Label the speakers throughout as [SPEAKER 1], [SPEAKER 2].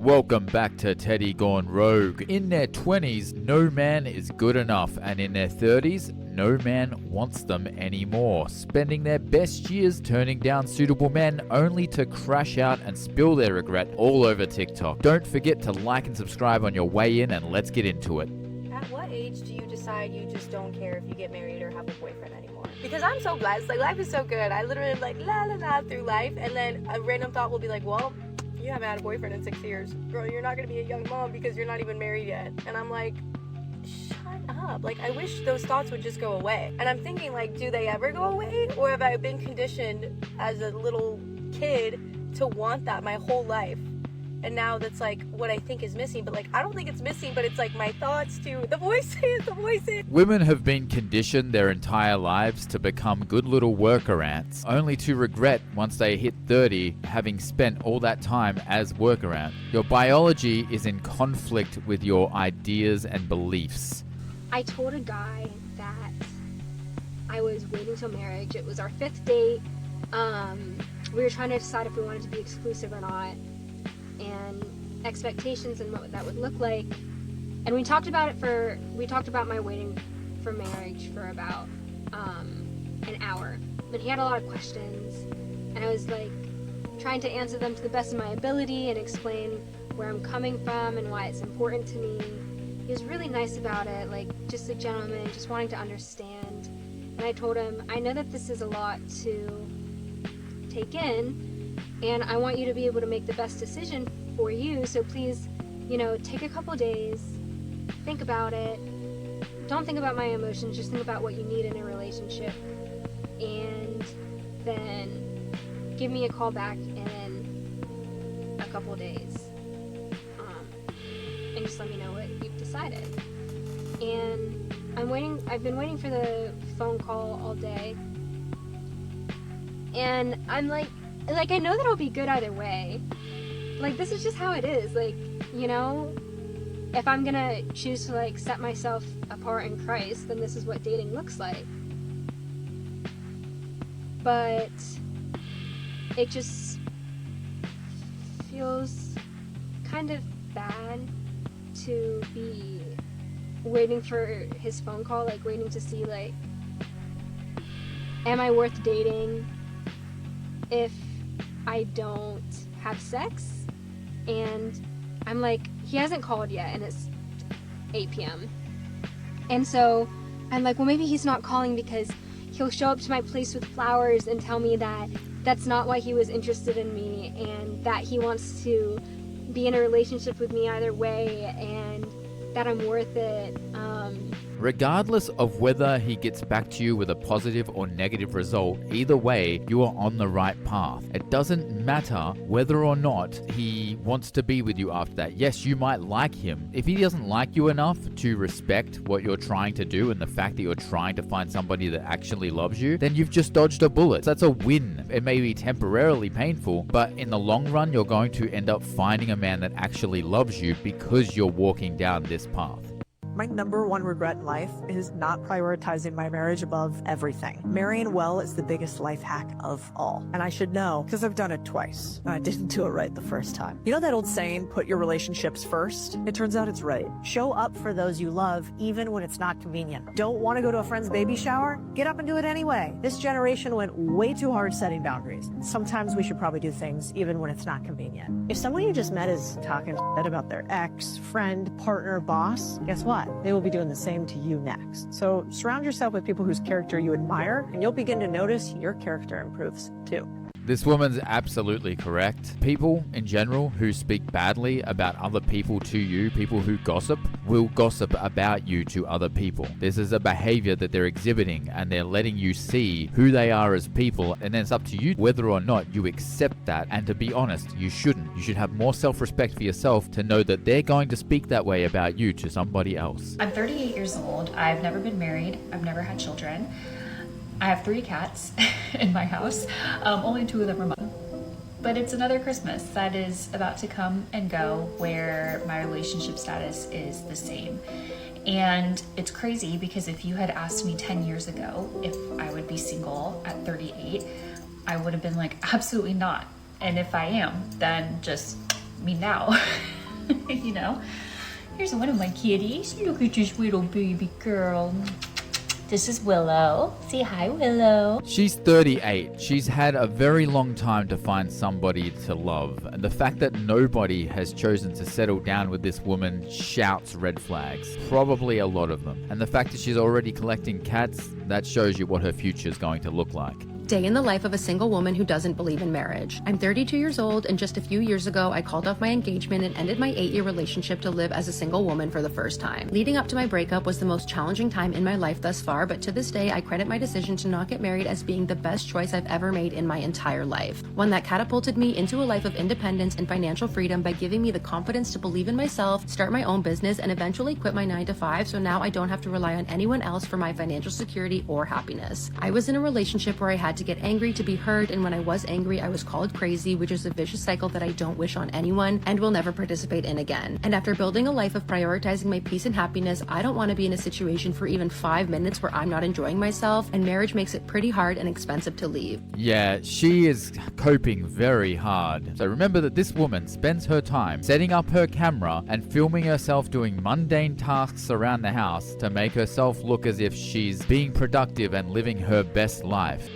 [SPEAKER 1] Welcome back to Teddy Gone Rogue. In their 20s, no man is good enough, and in their 30s, no man wants them anymore, spending their best years turning down suitable men only to crash out and spill their regret all over TikTok. Don't forget to like and subscribe on your way in, and let's get into it.
[SPEAKER 2] At what age do you decide you just don't care if you get married or have a boyfriend anymore? Because I'm so blessed. Like, life is so good. I literally am like la la la through life, and then a random thought will be like, well, you haven't had a boyfriend in 6 years. Girl, you're not going to be a young mom because you're not even married yet. And I'm like, shut up. Like, I wish those thoughts would just go away. And I'm thinking, like, do they ever go away? Or have I been conditioned as a little kid to want that my whole life? And now that's like what I think is missing. But like, I don't think it's missing, but it's like my thoughts too. The voices.
[SPEAKER 1] Women have been conditioned their entire lives to become good little worker ants, only to regret once they hit 30 having spent all that time as worker ant. Your biology is in conflict with your ideas and beliefs.
[SPEAKER 3] I told a guy that I was waiting till marriage. It was our 5th date. We were trying to decide if we wanted to be exclusive or not, and expectations and what that would look like. And we talked about my waiting for marriage for about an hour. But he had a lot of questions, and I was like trying to answer them to the best of my ability and explain where I'm coming from and why it's important to me. He was really nice about it, like just a gentleman, just wanting to understand. And I told him, I know that this is a lot to take in, and I want you to be able to make the best decision for you, so please, take a couple days, think about it. Don't think about my emotions, just think about what you need in a relationship, and then give me a call back in a couple days, and just let me know what you've decided. And I've been waiting for the phone call all day, and I'm like, I know that it'll be good either way. Like, this is just how it is. Like, if I'm gonna choose to, set myself apart in Christ, then this is what dating looks like. But it just feels kind of bad to be waiting for his phone call, waiting to see, am I worth dating if I don't have sex? And I'm like, he hasn't called yet, and it's 8 p.m. And so I'm like, well, maybe he's not calling because he'll show up to my place with flowers and tell me that that's not why he was interested in me, and that he wants to be in a relationship with me either way, and that I'm worth it.
[SPEAKER 1] Regardless of whether he gets back to you with a positive or negative result, either way, you are on the right path. It doesn't matter whether or not he wants to be with you after that. Yes, you might like him. If he doesn't like you enough to respect what you're trying to do and the fact that you're trying to find somebody that actually loves you, then you've just dodged a bullet. That's a win. It may be temporarily painful, but in the long run, you're going to end up finding a man that actually loves you because you're walking down this path.
[SPEAKER 4] My number one regret in life is not prioritizing my marriage above everything. Marrying well is the biggest life hack of all. And I should know, because I've done it twice, and I didn't do it right the first time. You know that old saying, put your relationships first? It turns out it's right. Show up for those you love, even when it's not convenient. Don't want to go to a friend's baby shower? Get up and do it anyway. This generation went way too hard setting boundaries. Sometimes we should probably do things even when it's not convenient. If someone you just met is talking shit about their ex, friend, partner, boss, guess what? They will be doing the same to you next. So surround yourself with people whose character you admire, and you'll begin to notice your character improves too.
[SPEAKER 1] This woman's absolutely correct. People in general who speak badly about other people to you, people who gossip, will gossip about you to other people. This is a behavior that they're exhibiting, and they're letting you see who they are as people, and then it's up to you whether or not you accept that. And to be honest, you shouldn't. You should have more self-respect for yourself to know that they're going to speak that way about you to somebody else.
[SPEAKER 5] I'm 38 years old. I've never been married. I've never had children. I have 3 cats in my house. Only 2 of them are mine. But it's another Christmas that is about to come and go where my relationship status is the same. And it's crazy because if you had asked me 10 years ago if I would be single at 38, I would have been like, absolutely not. And if I am, then just me now. You know, here's one of my kitties. Look at this little baby girl. This is Willow. Say hi, Willow.
[SPEAKER 1] She's 38. She's had a very long time to find somebody to love. And the fact that nobody has chosen to settle down with this woman shouts red flags. Probably a lot of them. And the fact that she's already collecting cats, that shows you what her future is going to look like.
[SPEAKER 6] Day in the life of a single woman who doesn't believe in marriage. I'm 32 years old, and just a few years ago, I called off my engagement and ended my 8-year relationship to live as a single woman for the first time. Leading up to my breakup was the most challenging time in my life thus far, but to this day, I credit my decision to not get married as being the best choice I've ever made in my entire life. One that catapulted me into a life of independence and financial freedom by giving me the confidence to believe in myself, start my own business, and eventually quit my 9-to-5, so now I don't have to rely on anyone else for my financial security or happiness. I was in a relationship where I had to get angry to be heard, and when I was angry, I was called crazy, which is a vicious cycle that I don't wish on anyone and will never participate in again. And after building a life of prioritizing my peace and happiness, I don't want to be in a situation for even 5 minutes where I'm not enjoying myself, and marriage makes it pretty hard and expensive to leave.
[SPEAKER 1] Yeah, she is coping very hard. So remember that this woman spends her time setting up her camera and filming herself doing mundane tasks around the house to make herself look as if she's being productive and living her best life.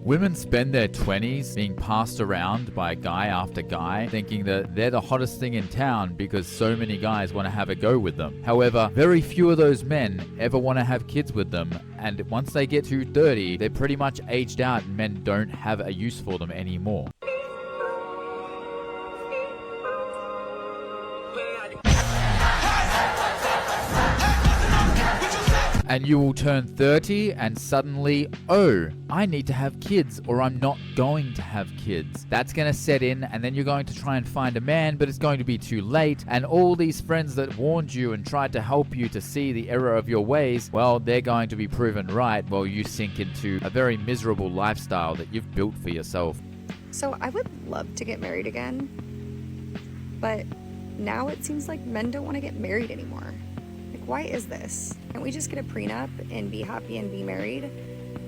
[SPEAKER 1] Women spend their 20s being passed around by guy after guy, thinking that they're the hottest thing in town because so many guys want to have a go with them. However, very few of those men ever want to have kids with them, and once they get to 30, they're pretty much aged out and men don't have a use for them anymore. And you will turn 30 and suddenly, oh, I need to have kids or I'm not going to have kids. That's going to set in, and then you're going to try and find a man, but it's going to be too late. And all these friends that warned you and tried to help you to see the error of your ways, well, they're going to be proven right while you sink into a very miserable lifestyle that you've built for yourself.
[SPEAKER 7] So I would love to get married again, but now it seems like men don't want to get married anymore. Why is this? Can't we just get a prenup and be happy and be married?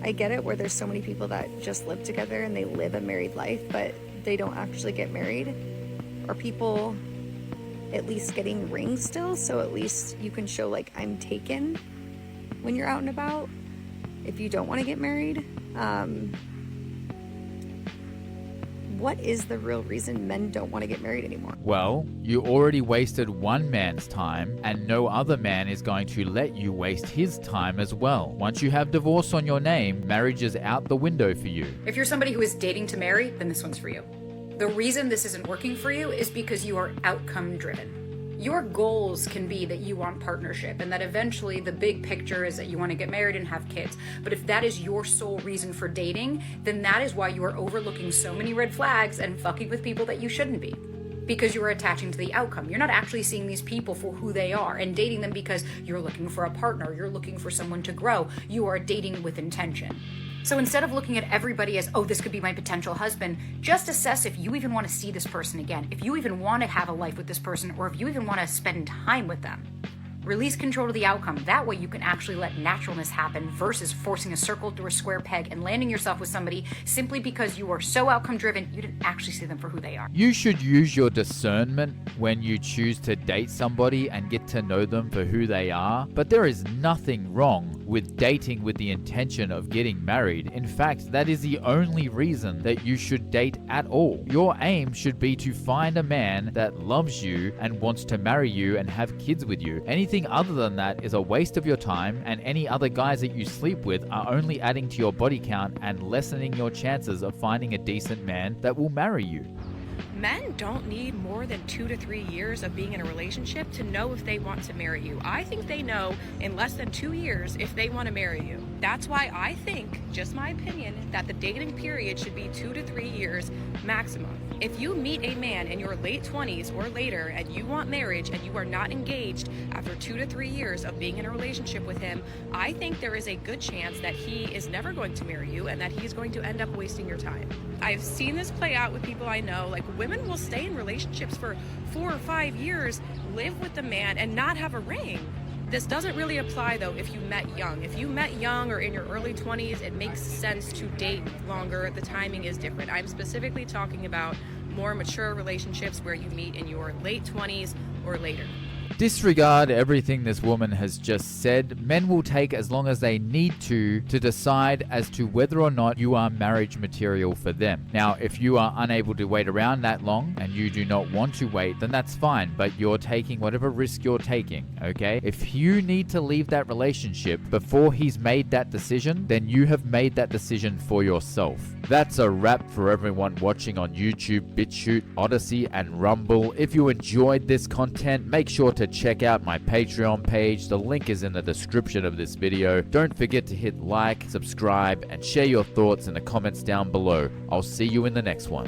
[SPEAKER 7] I get it where there's so many people that just live together and they live a married life, but they don't actually get married. Are people at least getting rings still? So at least you can show like I'm taken when you're out and about if you don't want to get married. What is the real reason men don't want to get married anymore?
[SPEAKER 1] Well, you already wasted one man's time, and no other man is going to let you waste his time as well. Once you have divorce on your name, marriage is out the window for you.
[SPEAKER 8] If you're somebody who is dating to marry, then this one's for you. The reason this isn't working for you is because you are outcome driven. Your goals can be that you want partnership and that eventually the big picture is that you want to get married and have kids. But if that is your sole reason for dating, then that is why you are overlooking so many red flags and fucking with people that you shouldn't be. Because you are attaching to the outcome. You're not actually seeing these people for who they are and dating them because you're looking for a partner, you're looking for someone to grow. You are dating with intention. So instead of looking at everybody as, oh, this could be my potential husband, just assess if you even want to see this person again, if you even want to have a life with this person, or if you even want to spend time with them. Release control to the outcome. That way you can actually let naturalness happen versus forcing a circle through a square peg and landing yourself with somebody simply because you are so outcome driven, you didn't actually see them for who they are.
[SPEAKER 1] You should use your discernment when you choose to date somebody and get to know them for who they are. But there is nothing wrong with dating with the intention of getting married. In fact, that is the only reason that you should date at all. Your aim should be to find a man that loves you and wants to marry you and have kids with you. Anything other than that is a waste of your time, and any other guys that you sleep with are only adding to your body count and lessening your chances of finding a decent man that will marry you.
[SPEAKER 9] Men don't need more than 2 to 3 years of being in a relationship to know if they want to marry you. I think they know in less than 2 years if they want to marry you. That's why I think, just my opinion, that the dating period should be 2 to 3 years maximum. If you meet a man in your late 20s or later and you want marriage and you are not engaged after 2 to 3 years of being in a relationship with him, I think there is a good chance that he is never going to marry you and that he's going to end up wasting your time. I've seen this play out with people I know. Like, women will stay in relationships for 4 or 5 years live with the man and not have a ring. This doesn't really apply though if you met young. If you met young or in your early 20s, it makes sense to date longer. The timing is different. I'm specifically talking about more mature relationships where you meet in your late 20s or later.
[SPEAKER 1] Disregard everything this woman has just said. Men will take as long as they need to decide as to whether or not you are marriage material for them. Now, if you are unable to wait around that long and you do not want to wait, then that's fine, but you're taking whatever risk you're taking, okay? If you need to leave that relationship before he's made that decision, then you have made that decision for yourself. That's a wrap for everyone watching on YouTube, BitChute, Odyssey, and Rumble. If you enjoyed this content, make sure to check out my Patreon page. The link is in the description of this video. Don't forget to hit like, subscribe, and share your thoughts in the comments down below. I'll see you in the next one.